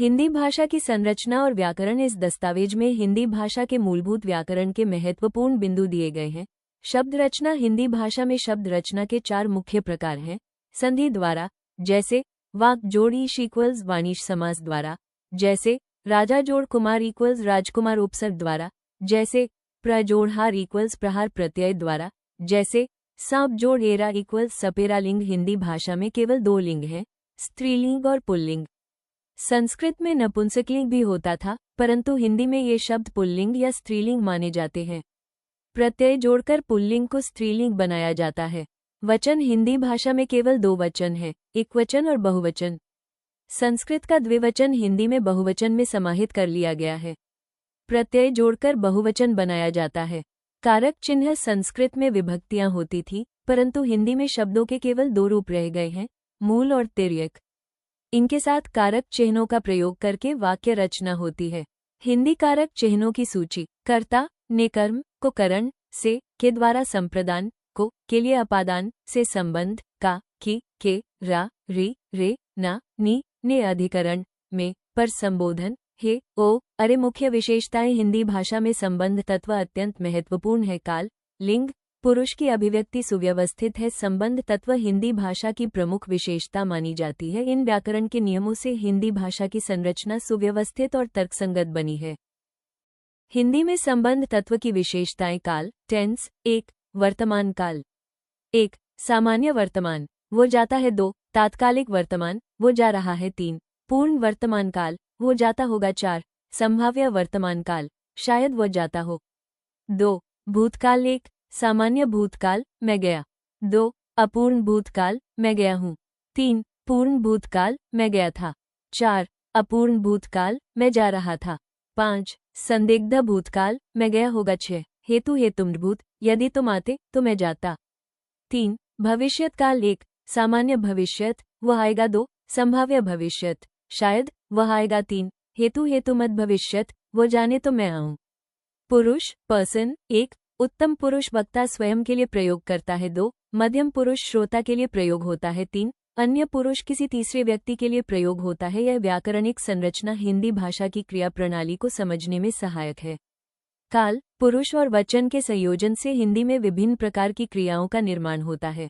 हिंदी भाषा की संरचना और व्याकरण। इस दस्तावेज में हिंदी भाषा के मूलभूत व्याकरण के महत्वपूर्ण बिंदु दिए गए हैं। शब्द रचना। हिंदी भाषा में शब्द रचना के 4 मुख्य प्रकार हैं। संधि द्वारा, जैसे वाक जोड़ ईश इक्वल्स वाणिश समास द्वारा, जैसे राजा जोड़ कुमार इक्वल्स राजकुमार उपसर्ग द्वारा, जैसे प्रजोड़ हार इक्वल्स प्रहार प्रत्यय द्वारा, जैसे सांप जोड़ एरा इक्वल्स सपेरा। लिंग। हिंदी भाषा में केवल 2 लिंग हैं, स्त्रीलिंग और पुल्लिंग। संस्कृत में नपुंसकलिंग भी होता था, परंतु हिंदी में ये शब्द पुल्लिंग या स्त्रीलिंग माने जाते हैं। प्रत्यय जोड़कर पुल्लिंग को स्त्रीलिंग बनाया जाता है। वचन। हिंदी भाषा में केवल 2 वचन हैं, एकवचन और बहुवचन। संस्कृत का द्विवचन हिंदी में बहुवचन में समाहित कर लिया गया है। प्रत्यय जोड़कर बहुवचन बनाया जाता है। कारक चिन्ह। संस्कृत में विभक्तियां होती थी, परंतु हिंदी में शब्दों के केवल 2 रूप रह गए हैं, मूल और तिर्यक। इनके साथ कारक चिन्हों का प्रयोग करके वाक्य रचना होती है। हिंदी कारक चिन्हों की सूची। कर्ता ने कर्म को करण से के द्वारा संप्रदान को के लिए अपादान से संबंध का कि के रा री रे ना नी ने अधिकरण में पर संबोधन हे ओ अरे। मुख्य विशेषताएं। हिंदी भाषा में संबंध तत्व अत्यंत महत्वपूर्ण है। काल। लिंग। पुरुष की अभिव्यक्ति सुव्यवस्थित है। संबंध तत्व हिंदी भाषा की प्रमुख विशेषता मानी जाती है। इन व्याकरण के नियमों से हिंदी भाषा की संरचना सुव्यवस्थित और तर्कसंगत बनी है। हिंदी में संबंध तत्व की विशेषताएं। काल। टेंस। 1 वर्तमान काल। 1 सामान्य वर्तमान, वो जाता है। 2 तात्कालिक वर्तमान, वो जा रहा है। 3 पूर्ण वर्तमान काल, वो जाता होगा। 4 संभाव्य वर्तमान काल, शायद वो जाता हो। 2 भूतकाल। 1 सामान्य भूतकाल, मैं गया। 2 अपूर्ण भूतकाल, मैं गया हूँ। 3 पूर्ण भूतकाल, मैं गया था। 4 अपूर्ण भूतकाल, मैं जा रहा था। 5 संदिग्ध भूतकाल, मैं गया होगा। 6 हेतु हेतुमभूत, यदि तुम आते तो मैं जाता। 3 भविष्यत काल। 1 सामान्य भविष्यत, वह आएगा। 2 संभाव्य भविष्यत, शायद वह आएगा। 3 हेतु हेतुमत भविष्यत, वो जाने तो मैं आऊं। पुरुष पर्सन। 1 उत्तम पुरुष वक्ता स्वयं के लिए प्रयोग करता है। 2 मध्यम पुरुष श्रोता के लिए प्रयोग होता है। 3 अन्य पुरुष किसी तीसरे व्यक्ति के लिए प्रयोग होता है। यह व्याकरणिक संरचना हिंदी भाषा की क्रिया प्रणाली को समझने में सहायक है। काल। पुरुष और वचन के संयोजन से हिंदी में विभिन्न प्रकार की क्रियाओं का निर्माण होता है।